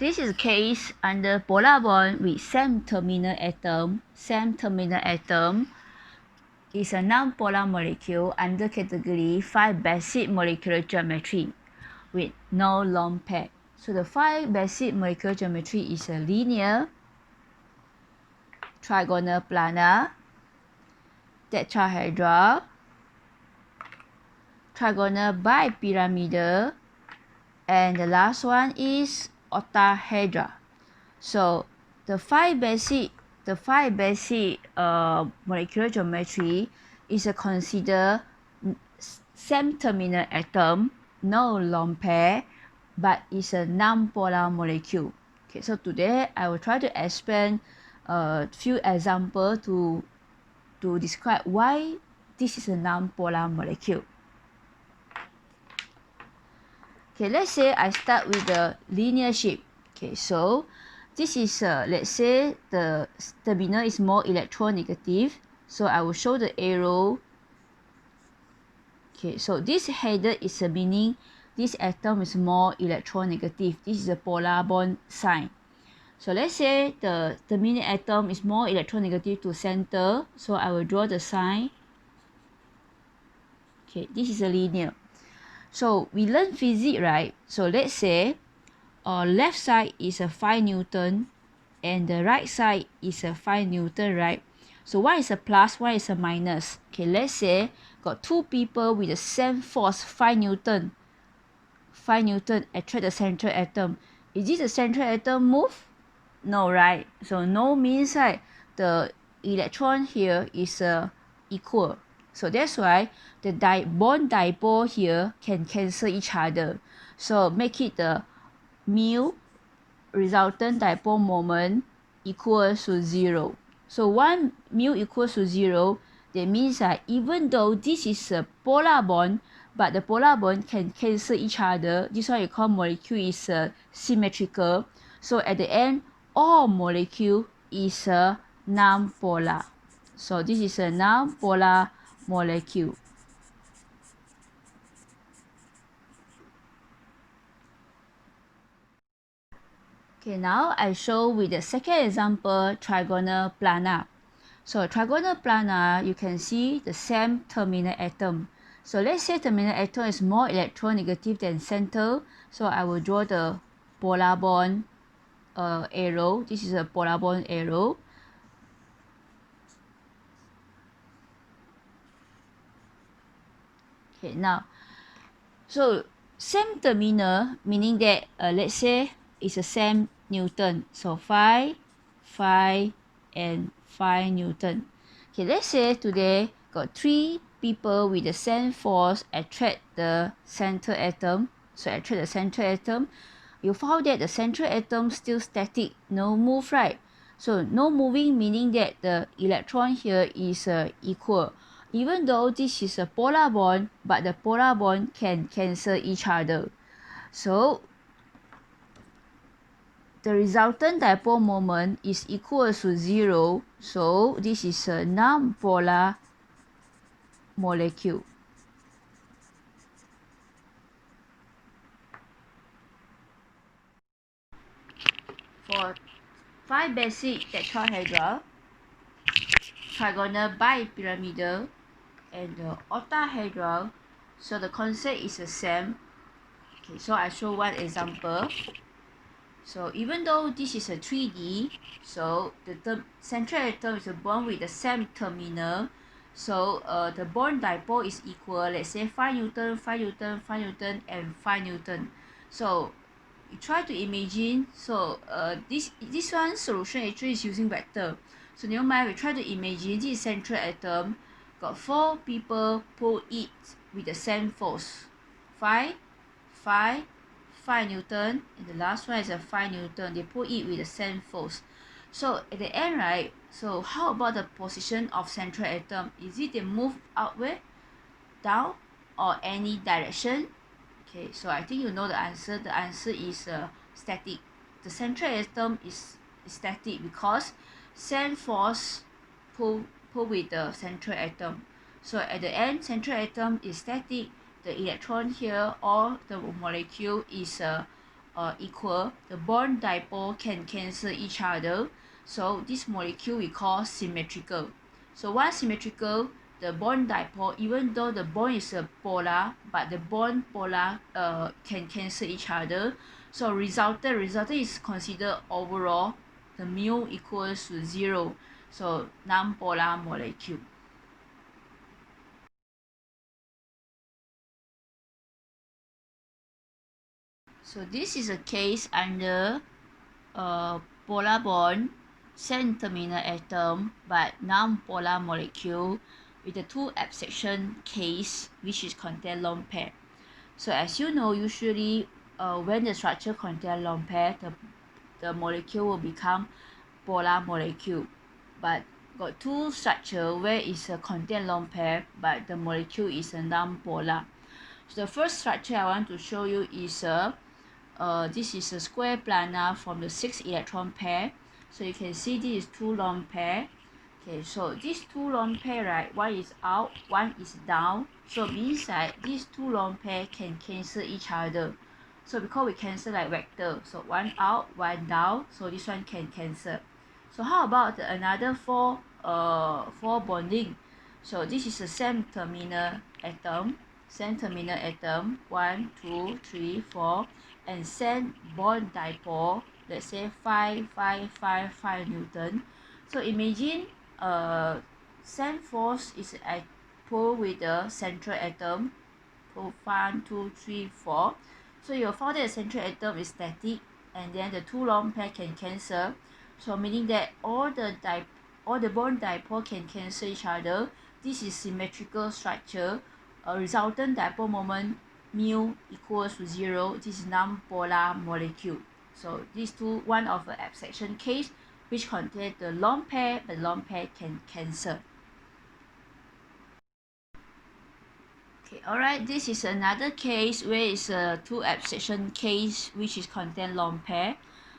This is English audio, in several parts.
This is a case under polar bond with same terminal atom. Same terminal atom is a non-polar molecule under category 5 basic molecular geometry with no lone pair. So the 5 basic molecular geometry is a linear, trigonal planar, tetrahedral, trigonal bipyramidal, and the last one is octahedral. So the five basic molecular geometry is a consider same terminal atom, no lone pair, but is a non-polar molecule. Okay, so today I will try to explain a few examples to describe why this is a non-polar molecule. Okay, let's say I start with the linear shape. Okay, so this is let's say the terminal is more electronegative, so I will show the arrow. Okay, so this header is a meaning this atom is more electronegative. This is a polar bond sign. So let's say the terminal atom is more electronegative to center, so I will draw the sign. Okay, this is a linear. So we learn physics, right? So let's say left side is a 5 Newton and the right side is a 5 Newton, right? So one is a plus, one is a minus. Okay, let's say got two people with the same force, 5 Newton. 5 Newton attract the central atom. Is this the central atom move? No, right? So no means right, the electron here is equal. So that's why the bond dipole here can cancel each other. So make it the mu resultant dipole moment equals to 0. So 1 mu equals to 0, that means that even though this is a polar bond, but the polar bond can cancel each other. This one you call molecule is symmetrical. So at the end, all molecule is a non-polar. So this is a non-polar molecule. Okay, now I show with the second example, trigonal planar. So trigonal planar, you can see the same terminal atom. So let's say terminal atom is more electronegative than center. So I will draw the polar bond arrow. This is a polar bond arrow. Okay, now, so same terminal, meaning that let's say it's the same Newton. So 5, 5, and 5 Newton. Okay, let's say today got 3 people with the same force attract the central atom. So attract the central atom. You found that the central atom still static, no move, right? So no moving meaning that the electron here is equal. Even though this is a polar bond, but the polar bond can cancel each other. So the resultant dipole moment is equal to 0. So this is a non-polar molecule. For 5 basic tetrahedral, trigonal bipyramidal, and the octahedral, so the concept is the same. Okay, so I show one example. So even though this is a 3D, so the central atom is a bond with the same terminal. So the bond dipole is equal. Let's say 5 Newton, 5 Newton, 5 Newton, and 5 Newton. So you try to imagine. So this one solution actually is using vector. So never mind. We try to imagine this central atom got 4 people pull it with the same force. 5, 5, 5 Newton, and the last one is a 5 Newton. They pull it with the same force. So at the end, right, so how about the position of central atom? Is it they move outward, down, or any direction? Okay, so I think you know the answer. The answer is static. The central atom is static because same force pull with the central atom. So at the end, central atom is static. The electron here or the molecule is equal, the bond dipole can cancel each other. So this molecule we call symmetrical. So once symmetrical, the bond dipole, even though the bond is a polar, but the bond polar can cancel each other. So resultant is considered overall the mu equals to 0. So non-polar molecule. So this is a case under polar bond, same terminal atom, but non-polar molecule with the two exception case, which is contain lone pair. So as you know, usually when the structure contain lone pair, the molecule will become polar molecule. But got two structure where it's a contain lone pair, but the molecule is a non-polar. So the first structure I want to show you is this is a square planar from the 6 electron pair. So you can see this is two lone pair. Okay, so these two lone pair, right, one is out, one is down. So means that these two lone pair can cancel each other. So because we cancel like vector, so one out, one down, so this one can cancel. So how about another four bonding? So this is the same terminal atom, 1, 2, 3, 4, and same bond dipole, let's say 5 Newton. So imagine same force is at pull with the central atom, pull 1, 2, 3, 4. So you found that the central atom is static, and then the two lone pair can cancel. So meaning that all the bond dipole can cancel each other. This is symmetrical structure. A resultant dipole moment mu equals to 0. This is non-polar molecule. So these two, one of the exception case which contain the lone pair, but lone pair can cancel. Okay, alright, this is another case where it's a two exception case which is contain lone pair.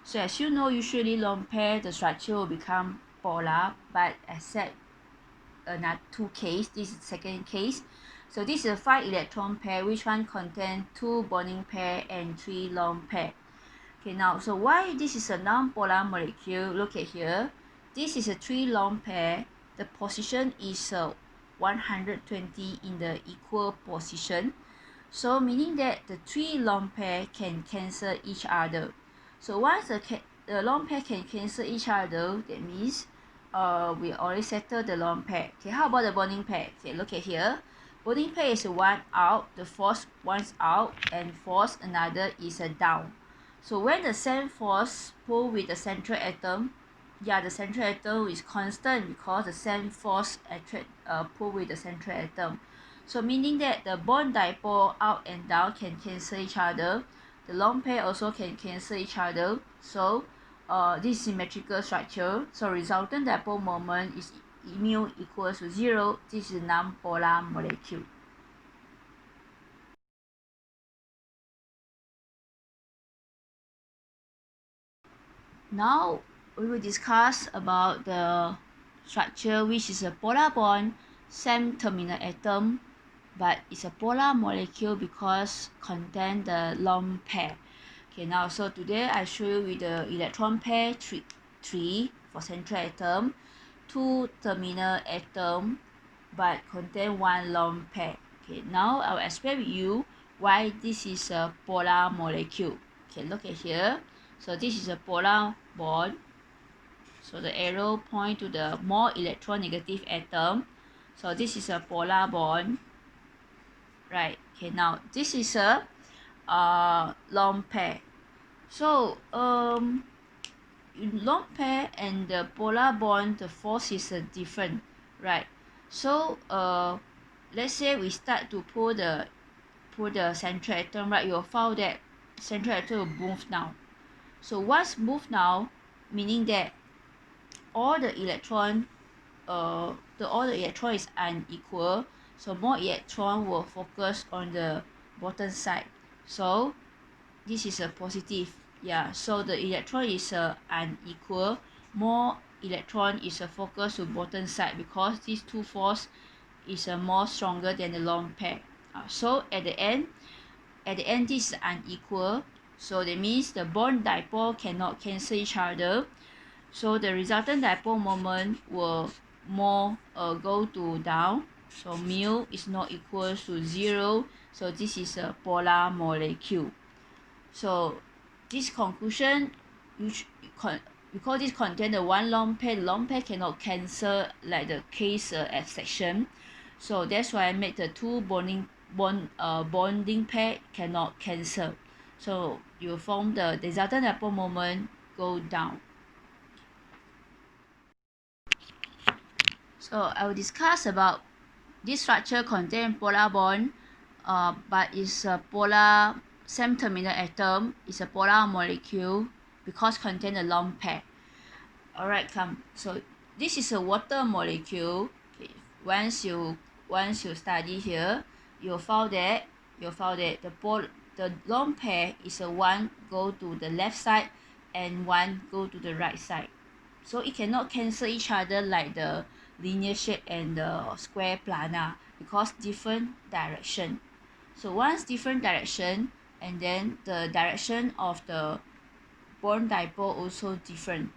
So as you know, usually lone pair the structure will become polar, but except another two case, this is the second case. So this is a 5 electron pair, which one contain 2 bonding pair and 3 lone pair. Okay, now, so why this is a non-polar molecule? Look at here. This is a 3 lone pair. The position is 120 in the equal position. So meaning that the 3 lone pair can cancel each other. So once the lone pair can cancel each other, that means we already settle the lone pair. Okay, how about the bonding pair? Okay, look at here. Bonding pair is one out, the force one's out, and force another is a down. So when the same force pull with the central atom, the central atom is constant because the same force pull with the central atom. So meaning that the bond dipole out and down can cancel each other. The lone pair also can cancel each other. So this symmetrical structure. So resultant dipole moment is mu equals to 0. This is non-polar molecule. Now we will discuss about the structure which is a polar bond, same terminal atom, but it's a polar molecule because contain the lone pair. Okay, now so today I show you with the electron pair 3 for central atom, 2 terminal atom, but contain 1 lone pair. Okay, now I will explain with you why this is a polar molecule. Okay, look at here. So this is a polar bond. So the arrow point to the more electronegative atom. So this is a polar bond. Right. Okay, now this is a lone pair. So in lone pair and the polar bond, the force is different, right? So let's say we start to pull the central atom, right? You'll find that central atom will move now. So once move now, meaning that all the electron all the electron is unequal, so more electron will focus on the bottom side. So this is a positive, so the electron is unequal, more electron is a focus to bottom side because these two force is more stronger than the lone pair. So at the end this is unequal, So that means the bond dipole cannot cancel each other. So the resultant dipole moment will more go to down. So mu is not equal to 0. So this is a polar molecule. So this conclusion, because this contain the one lone pair cannot cancel like the case at section. So that's why I made the two bonding pair cannot cancel. So you form the resultant dipole moment go down. So I will discuss about this structure contain polar bond, but it's a polar same terminal atom. It's a polar molecule because contain a lone pair. Alright, come. So this is a water molecule. Okay. Once you study here, you'll find that the lone pair is a one go to the left side and one go to the right side. So it cannot cancel each other like the linear shape and the square planar because different direction. So once different direction, and then the direction of the bond dipole also different.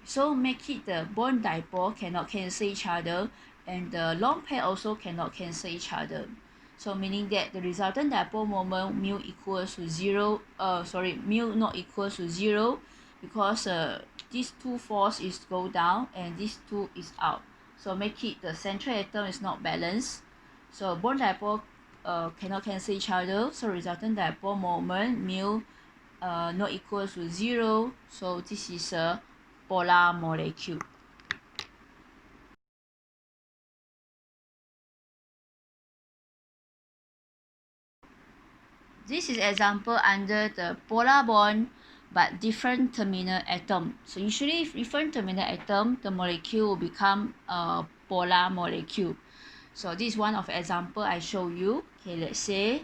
So make it the bond dipole cannot cancel each other, and the lone pair also cannot cancel each other. So meaning that the resultant dipole moment mu equals to 0, mu not equals to 0 because these two force is go down and these two is out. So make it the central atom is not balanced. So bond dipole cannot cancel each other. So resultant dipole moment mu not equals to 0. So this is a polar molecule. This is example under the polar bond but different terminal atom. So usually if different terminal atom, the molecule will become a polar molecule. So this is one of example I show you. Okay, let's say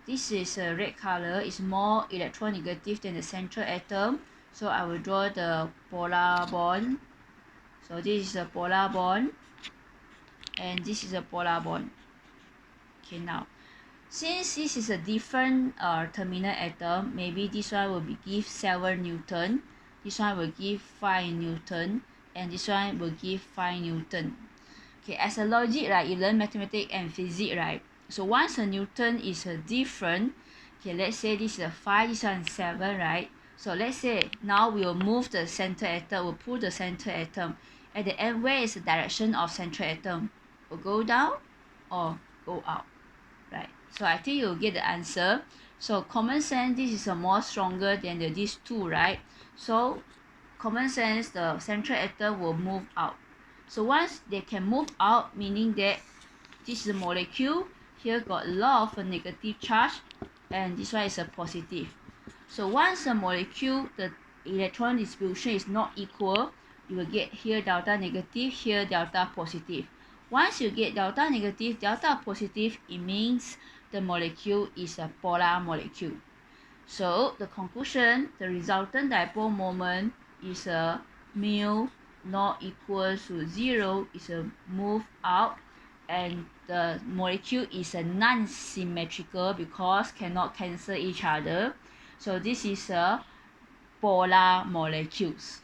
this is a red color, is more electronegative than the central atom. So I will draw the polar bond. So this is a polar bond and this is a polar bond. Okay, now since this is a different terminal atom, maybe this one will be give 7 Newton, this one will give 5 Newton, and this one will give 5 Newton. Okay, as a logic, right, you learn mathematics and physics, right? So once a Newton is a different, okay, let's say this is a 5, this one is 7, right? So let's say now we will move the center atom, we'll pull the center atom. At the end, where is the direction of central atom? Will go down or go out, right? So I think you'll get the answer. So common sense, this is a more stronger than these two, right? So common sense, the central atom will move out. So once they can move out, meaning that this is a molecule, here got a lot of a negative charge, and this one is a positive. So once a molecule, the electron distribution is not equal, you will get here delta negative, here delta positive. Once you get delta negative, delta positive, it means the molecule is a polar molecule. So the conclusion, the resultant dipole moment is a mu not equal to 0, is a move out, and the molecule is a non-symmetrical because cannot cancel each other. So this is a polar molecules.